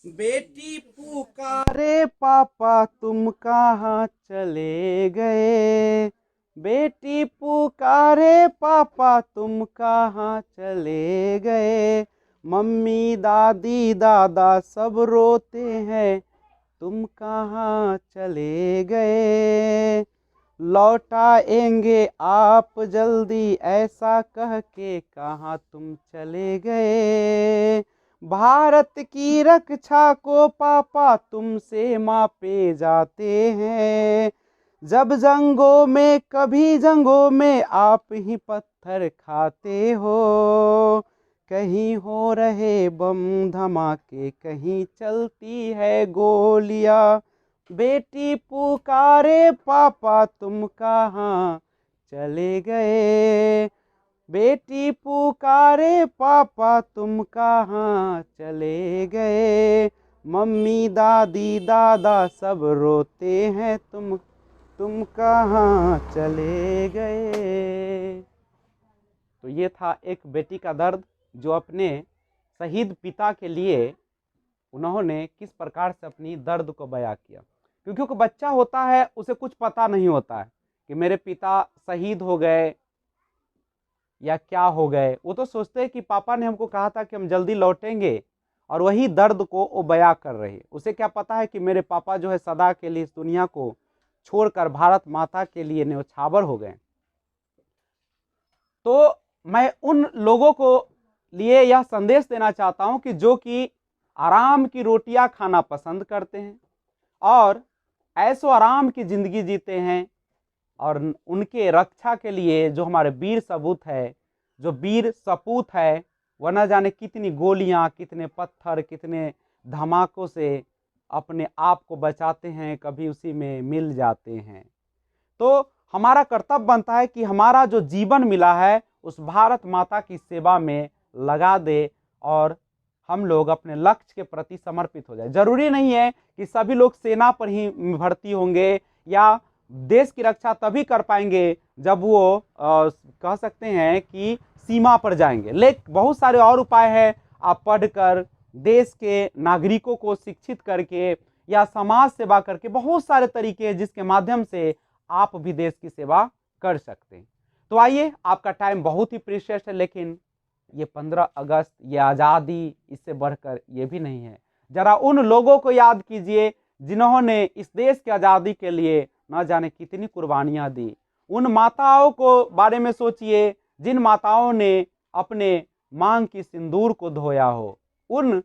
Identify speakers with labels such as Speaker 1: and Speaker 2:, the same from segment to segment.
Speaker 1: बेटी पुकारे पापा तुम कहाँ चले गए। बेटी पुकारे पापा तुम कहाँ चले गए। मम्मी दादी दादा सब रोते हैं, तुम कहाँ चले गए। लौट आएंगे आप जल्दी ऐसा कह के कहाँ तुम चले गए। भारत की रक्षा को पापा तुमसे मापे जाते हैं। जब जंगों में कभी जंगों में आप ही पत्थर खाते हो। कहीं हो रहे बम धमाके, कहीं चलती है गोलियां। बेटी पुकारे पापा तुम कहाँ चले गए। बेटी पुकारे पापा तुम कहाँ चले गए। मम्मी दादी दादा सब रोते हैं, तुम कहाँ चले गए। तो ये था एक बेटी का दर्द जो अपने शहीद पिता के लिए उन्होंने किस प्रकार से अपनी दर्द को बयां किया। क्योंकि एक बच्चा होता है उसे कुछ पता नहीं होता है कि मेरे पिता शहीद हो गए या क्या हो गए। वो तो सोचते हैं कि पापा ने हमको कहा था कि हम जल्दी लौटेंगे, और वही दर्द को वो बयां कर रहे हैं। उसे क्या पता है कि मेरे पापा जो है सदा के लिए इस दुनिया को छोड़कर भारत माता के लिए न्यौछावर हो गए। तो मैं उन लोगों को लिए यह संदेश देना चाहता हूं कि जो कि आराम की रोटियां खाना पसंद करते हैं और ऐसो आराम की जिंदगी जीते हैं, और उनके रक्षा के लिए जो हमारे वीर सपूत है, जो वीर सपूत है, वह न जाने कितनी गोलियां, कितने पत्थर, कितने धमाकों से अपने आप को बचाते हैं, कभी उसी में मिल जाते हैं। तो हमारा कर्तव्य बनता है कि हमारा जो जीवन मिला है उस भारत माता की सेवा में लगा दे और हम लोग अपने लक्ष्य के प्रति समर्पित हो जाए। जरूरी नहीं है कि सभी लोग सेना पर ही भर्ती होंगे या देश की रक्षा तभी कर पाएंगे जब वो कह सकते हैं कि सीमा पर जाएंगे। लेकिन बहुत सारे और उपाय हैं। आप पढ़कर, देश के नागरिकों को शिक्षित करके या समाज सेवा करके, बहुत सारे तरीके हैं जिसके माध्यम से आप भी देश की सेवा कर सकते हैं। तो आइए, आपका टाइम बहुत ही प्रीशियस है, लेकिन ये 15 अगस्त, ये आज़ादी, इससे बढ़कर ये भी नहीं है। जरा उन लोगों को याद कीजिए जिन्होंने इस देश की आज़ादी के लिए न जाने कितनी कुर्बानियां दी। उन माताओं को बारे में सोचिए जिन माताओं ने अपने मांग की सिंदूर को धोया हो। उन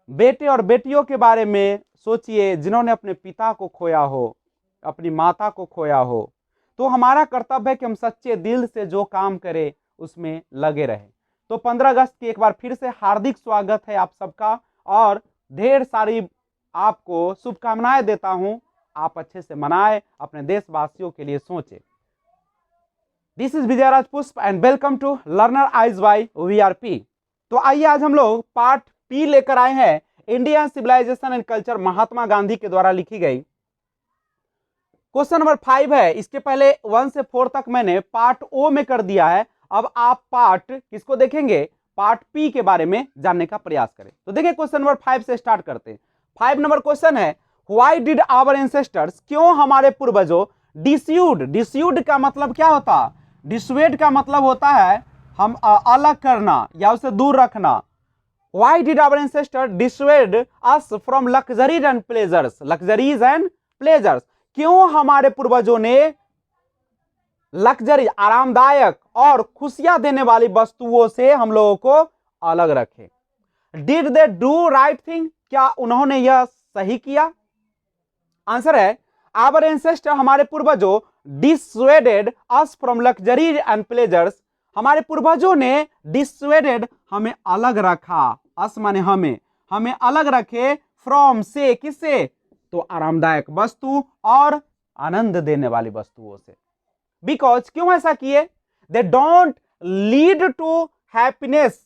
Speaker 1: बेटे और बेटियों के बारे में सोचिए जिन्होंने अपने पिता को खोया हो, अपनी माता को खोया हो। तो हमारा कर्तव्य है कि हम सच्चे दिल से जो काम करें उसमें लगे रहें। तो 15 अगस्त की एक बार फिर से हार्दिक स्वागत है आप सबका, और ढेर सारी आपको शुभकामनाएं देता हूं। आप अच्छे से मनाएं, अपने देशवासियों के लिए सोचें। This is Vijay Rajpushp and welcome to learner eyes by VRP. तो आइए आज हम लोग पार्ट पी लेकर आए हैं, Indian civilisation and culture, Mahatma Gandhi के द्वारा लिखी गई। क्वेश्चन नंबर 5 है। इसके पहले 1 से 4 तक मैंने पार्ट ओ में कर दिया है। अब आप पार्ट किसको देखेंगे? पार्ट पी के बारे में जानने का प्रयास करें। तो देखिए, क्वेश्चन नंबर 5 से स्टार्ट करते हैं। 5 नंबर क्वेश्चन है, व्हाई डिड आवर एंसेस्टर्स, क्यों हमारे पूर्वजों, डिस्यूड, डिस्यूड का मतलब क्या होता? डिसवेड का मतलब होता है हम अलग करना या उसे दूर रखना। Why did our ancestors dissuade us from luxuries and pleasures? Luxuries and pleasures. क्यों हमारे पूर्वजों ने लग्जरी, आरामदायक और खुशियां देने वाली वस्तुओं से हम लोगों को अलग रखे? Did they do right thing? क्या उन्होंने यह सही किया? आंसर है, our ancestors, हमारे पूर्वजों, dissuaded us from luxuries and pleasures. हमारे पूर्वजों ने डिसवेडेड, हमें अलग रखा, अस माने हमें अलग रखे, फ्रॉम से, किससे? तो आरामदायक वस्तु और आनंद देने वाली वस्तुओं से। बिकॉज, क्यों ऐसा किए? They don't lead to happiness,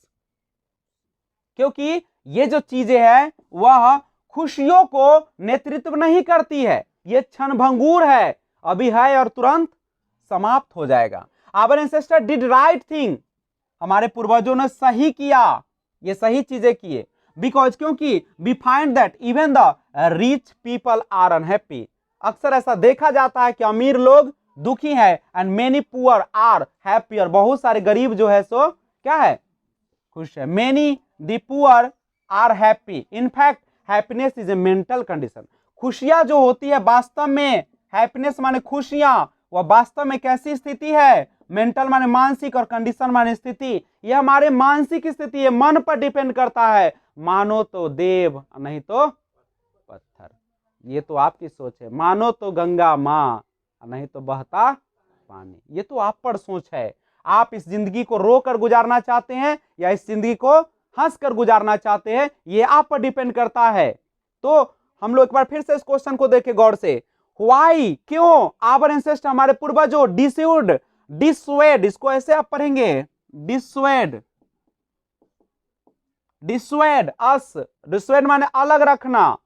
Speaker 1: क्योंकि ये जो चीजें हैं वह खुशियों को नेतृत्व नहीं करती है, ये क्षणभंगुर है, अभी है और तुरंत समाप्त हो जाएगा। Our ancestor did right thing, हमारे पूर्वजों ने सही किया, ये सही चीजें किए। बिकॉज क्योंकि we find that even the rich people are unhappy. अक्सर ऐसा देखा जाता है कि अमीर लोग दुखी है, and many poor are happy, और बहुत सारे गरीब जो है सो क्या है, खुश है। Many the poor are happy, in fact happiness is a mental condition. खुशियां जो होती है वास्तव में, हैप्पीनेस माने खुशियां, वह वास्तव में कैसी स्थिति है, मेंटल माने मानसिक, और कंडीशन माने स्थिति। यह हमारे मानसिक स्थिति है, मन पर डिपेंड करता है। मानो तो देव, नहीं तो पत्थर। ये तो आपकी सोच है। मानो तो गंगा माँ, नहीं तो बहता पानी। ये तो आप पर सोच है। आप इस जिंदगी को रो कर गुजारना चाहते हैं या इस जिंदगी को हंस कर गुजारना चाहते हैं, ये आप पर डिपेंड करता है। तो हम लोग एक बार फिर से इस क्वेश्चन को देखें गौर से। व्हाई, क्यों आवर एंसेस्टर, हमारे पूर्वजों, डिस्यूड, डिस्वेड, इसको ऐसे आप पढ़ेंगे, डिस्वेड, डिस्वेड अस, डिस्वेड माने अलग रखना,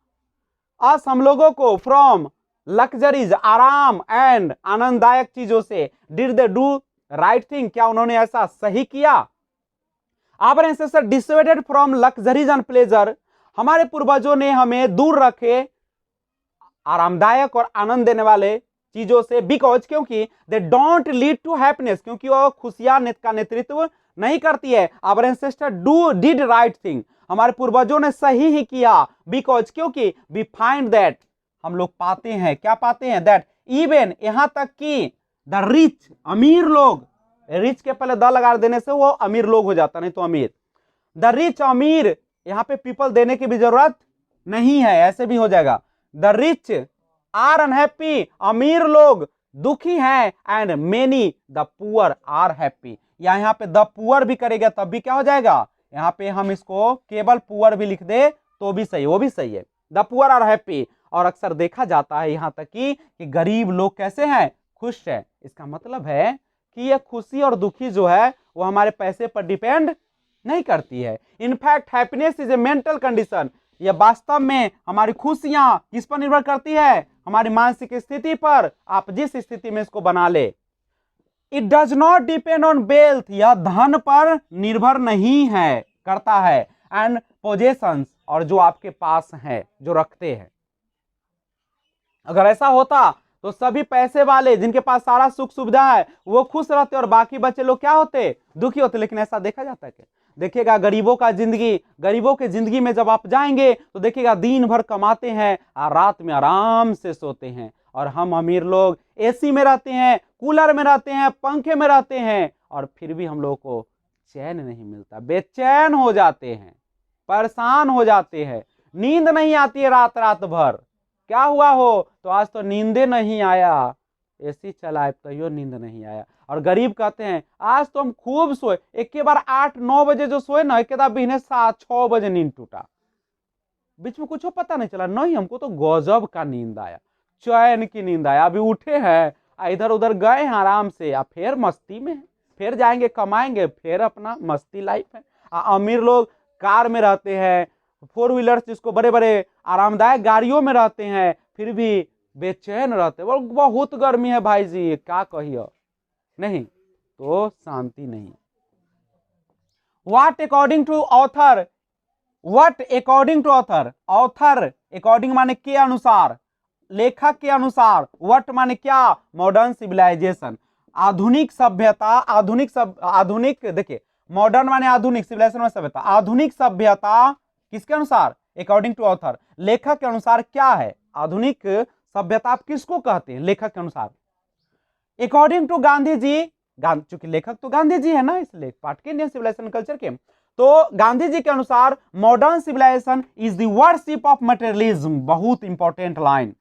Speaker 1: अस हम लोगों को, फ्रॉम लग्जरीज, आराम एंड आनंददायक चीजों से। Did they do right thing, क्या उन्होंने ऐसा सही किया। Our ancestor dissuaded from luxuries and pleasure, हमारे पूर्वजों ने हमें दूर रखे आरामदायक और आनंद देने वाले चीजों से। बिकॉज क्योंकि they don't lead to happiness, क्योंकि वो खुशियां का नेतृत्व नहीं करती है। Our ancestor do did right thing, हमारे पूर्वजों ने सही ही किया। बिकॉज क्योंकि वी फाइंड दैट, हम लोग पाते हैं, क्या पाते हैं, दैट इवन, यहां तक कि द रिच, अमीर लोग, रिच के पहले द लगा देने से वो अमीर लोग हो जाता, नहीं तो अमीर, द रिच, अमीर, यहां पे पीपल देने की भी जरूरत नहीं है, ऐसे भी हो जाएगा। द रिच आर अनहैप्पी, अमीर लोग दुखी हैं, and many the poor are happy, या यहां पे द पुअर भी करेगा तब भी क्या हो जाएगा, यहां पे हम इसको केवल पुअर भी लिख दे तो भी सही, वो भी सही है, द पुअर आर हैप्पी। और अक्सर देखा जाता है यहां तक कि गरीब लोग कैसे हैं, खुश है। इसका मतलब है कि यह खुशी और दुखी जो है वो हमारे पैसे पर डिपेंड नहीं करती है। In fact happiness is a mental condition, यह वास्तव में हमारी खुशियां किस पर निर्भर करती है, हमारी मानसिक स्थिति पर। आप जिस स्थिति में इसको बना ले। It does not depend on wealth, यह धन पर निर्भर नहीं है, करता है, एंड पोजेशंस, और जो आपके पास है, जो रखते हैं। अगर ऐसा होता तो सभी पैसे वाले जिनके पास सारा सुख सुविधा है वो खुश रहते और बाकी बच्चे लोग क्या होते, दुखी होते। लेकिन ऐसा देखा जाता है क्या, देखिएगा गरीबों का जिंदगी, गरीबों के जिंदगी में जब आप जाएंगे तो देखिएगा दिन भर कमाते हैं और रात में आराम से सोते हैं। और हम अमीर लोग एसी में रहते हैं, कूलर में रहते हैं, पंखे में रहते हैं, और फिर भी हम लोगों को चैन नहीं मिलता, बेचैन हो जाते हैं, परेशान हो जाते हैं, नींद नहीं आती है रात रात भर। क्या हुआ हो, तो आज तो नींदे नहीं आया, एसी चलाए तो नींद नहीं आया। और गरीब कहते हैं आज तो हम खूब सोए, एक के बार 8-9 बजे जो सोए ना, एक बिहने 7-6 बजे नींद टूटा, बीच में कुछ पता नहीं चला, नहीं हमको तो गजब का नींद आया, चैन की नींद आया। अभी उठे हैं, इधर उधर गए हैं आराम से, अब फिर मस्ती में, फिर जाएंगे कमाएंगे, फिर अपना मस्ती लाइफ है। अमीर लोग कार में रहते हैं, 4 व्हीलर जिसको बड़े बड़े आरामदायक गाड़ियों में रहते हैं, फिर भी बेचैन रहते हैं, बहुत गर्मी है भाई जी, क्या कहिए, नहीं तो शांति नहीं। What according to author, what according to author, author according माने के अनुसार, लेखक के अनुसार, व्हाट माने क्या, मॉडर्न सिविलाइजेशन, आधुनिक सभ्यता, आधुनिक देखिए, मॉडर्न माने आधुनिक, सिविलाइजेशन में सभ्यता, आधुनिक सभ्यता किसके अनुसार, अकॉर्डिंग टू ऑथर, लेखक के अनुसार क्या है आधुनिक सभ्यता, आप किसको कहते हैं लेखक के अनुसार। अकॉर्डिंग टू गांधी जी, चूंकि लेखक तो गांधी जी है ना, इसलिए पार्ट के इंडियन सिविलाइजेशन कल्चर के, तो गांधी जी के अनुसार modern civilisation is the worship of materialism. बहुत इंपॉर्टेंट लाइन,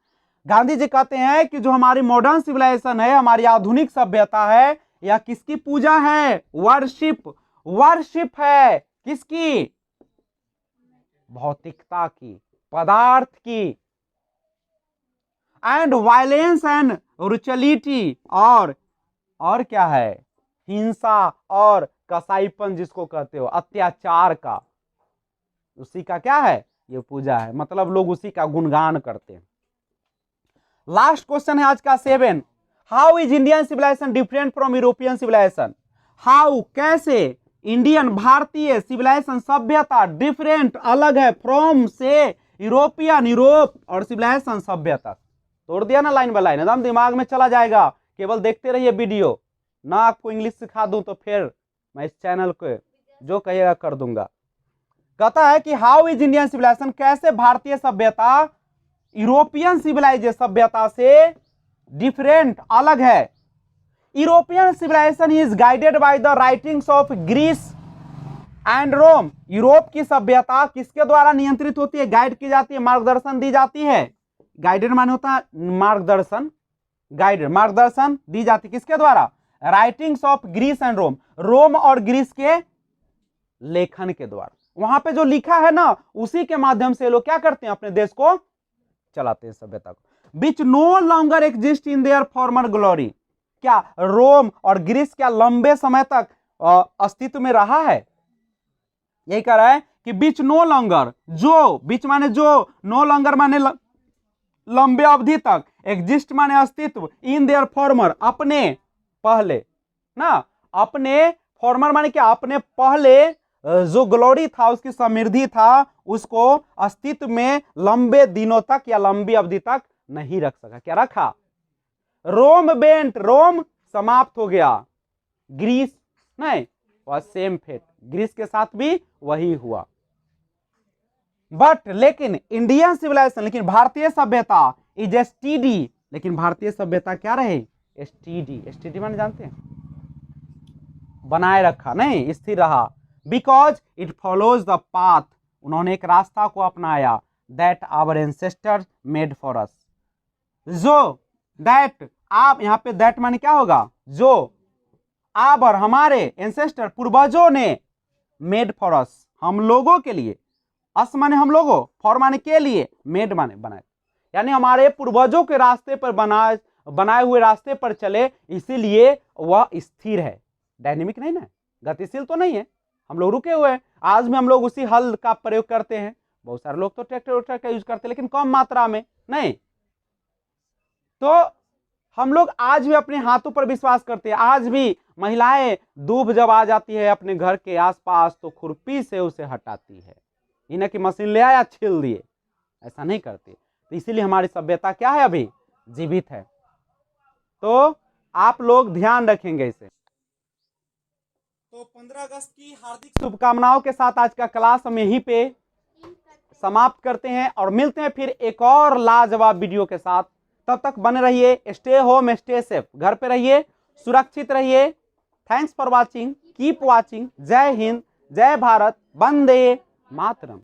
Speaker 1: गांधी जी कहते हैं कि जो हमारी मॉडर्न सिविलाइजेशन है, हमारी आधुनिक सभ्यता है, यह किसकी पूजा है, वर्शिप, वर्शिप है किसकी, भौतिकता की, पदार्थ की, एंड वायलेंस एंड रुचलिटी, और क्या है, हिंसा और कसाईपन जिसको कहते हो, अत्याचार का, उसी का क्या है, ये पूजा है, मतलब लोग उसी का गुणगान करते हैं। लास्ट क्वेश्चन है आज का 7, how is Indian civilisation different from European civilisation, how कैसे इंडियन भारतीय सिविलाइजेशन सभ्यता डिफरेंट अलग है फ्रॉम से यूरोपियन यूरोप और सिविलाइजेशन सभ्यता। तोड़ दिया ना लाइन बाय लाइन, एकदम दिमाग में चला जाएगा। केवल देखते रहिए वीडियो, ना आपको इंग्लिश सिखा दूं तो फिर मैं इस चैनल को जो कहिएगा कर दूंगा। कहता है कि हाउ इज इंडियन सिविलाइजेशन, कैसे भारतीय सभ्यता यूरोपियन सिविलाइजेशन सभ्यता से डिफरेंट अलग है। European civilisation is guided by the writings of Greece and Rome. Europe की सभ्यता किसके द्वारा नियंत्रित होती है, गाइड की जाती है, मार्गदर्शन दी जाती है। गाइडेड माने होता है मार्गदर्शन, गाइडेड मार्गदर्शन दी जाती किसके द्वारा, राइटिंग्स ऑफ ग्रीस एंड रोम, रोम और ग्रीस के लेखन के द्वारा। वहां पे जो लिखा है ना उसी के माध्यम से लोग क्या करते हैं, अपने देश को चलाते हैं, सभ्यता को। Which no longer exist in their former glory, क्या रोम और ग्रीस क्या लंबे समय तक अस्तित्व में रहा है। यही कह रहा है कि बीच नो लॉन्गर, जो बीच माने जो, नो लॉन्गर माने लंबे अवधि तक, एग्जिस्ट माने अस्तित्व, इन देयर फॉर्मर अपने पहले ना, अपने फॉर्मर माने क्या, अपने पहले जो ग्लोरी था, उसकी समृद्धि था, उसको अस्तित्व में लंबे दिनों तक या लंबी अवधि तक नहीं रख सका। क्या रखा, रोम बेंट, रोम समाप्त हो गया, ग्रीस नहीं, वह सेम फेट, ग्रीस के साथ भी वही हुआ। बट लेकिन इंडियन सिविलाइजेशन, लेकिन भारतीय सभ्यता इज एसटीडी, लेकिन भारतीय सभ्यता क्या रहे, एसटीडी। एसटीडी माने जानते हैं, बनाए रखा नहीं, स्थिर रहा। Because it follows the path, उन्होंने एक रास्ता को अपनाया, that our ancestors made for us, जो दैट, आप यहां पे दैट माने क्या होगा, जो आवर हमारे एंसेस्टर पूर्वजों ने मेड फॉर अस, हम लोगों के लिए, अस माने हम लोगों, फॉर माने के लिए, मेड माने बनाए, यानी हमारे पूर्वजों के रास्ते पर बनाए हुए रास्ते पर चले, इसीलिए वह स्थिर है, डायनेमिक नहीं ना, गतिशील तो नहीं है। हम लोग रुके हुए हैं, आज भी हम लोग उसी हल का प्रयोग करते हैं। बहुत सारे लोग तो ट्रैक्टर का यूज करते हैं, लेकिन कम मात्रा में नहीं। तो हम लोग आज भी अपने हाथों पर विश्वास करते हैं। आज भी महिलाएं दूब जब आ जाती है अपने घर के आसपास तो खुरपी से उसे हटाती है, इन्हें की मशीन ले आया छील दिए, ऐसा नहीं करती। तो इसीलिए हमारी सभ्यता क्या है, अभी जीवित है। तो आप लोग ध्यान रखेंगे इसे। तो 15 अगस्त की हार्दिक शुभकामनाओं के साथ आज का क्लास हम यहीं पे समाप्त करते हैं और मिलते हैं फिर एक और लाजवाब वीडियो के साथ। तब तक बने रहिए, स्टे होम स्टे सेफ, घर पे रहिए, सुरक्षित रहिए। Thanks for watching, keep watching. जय हिंद, जय भारत, वंदे मातरम।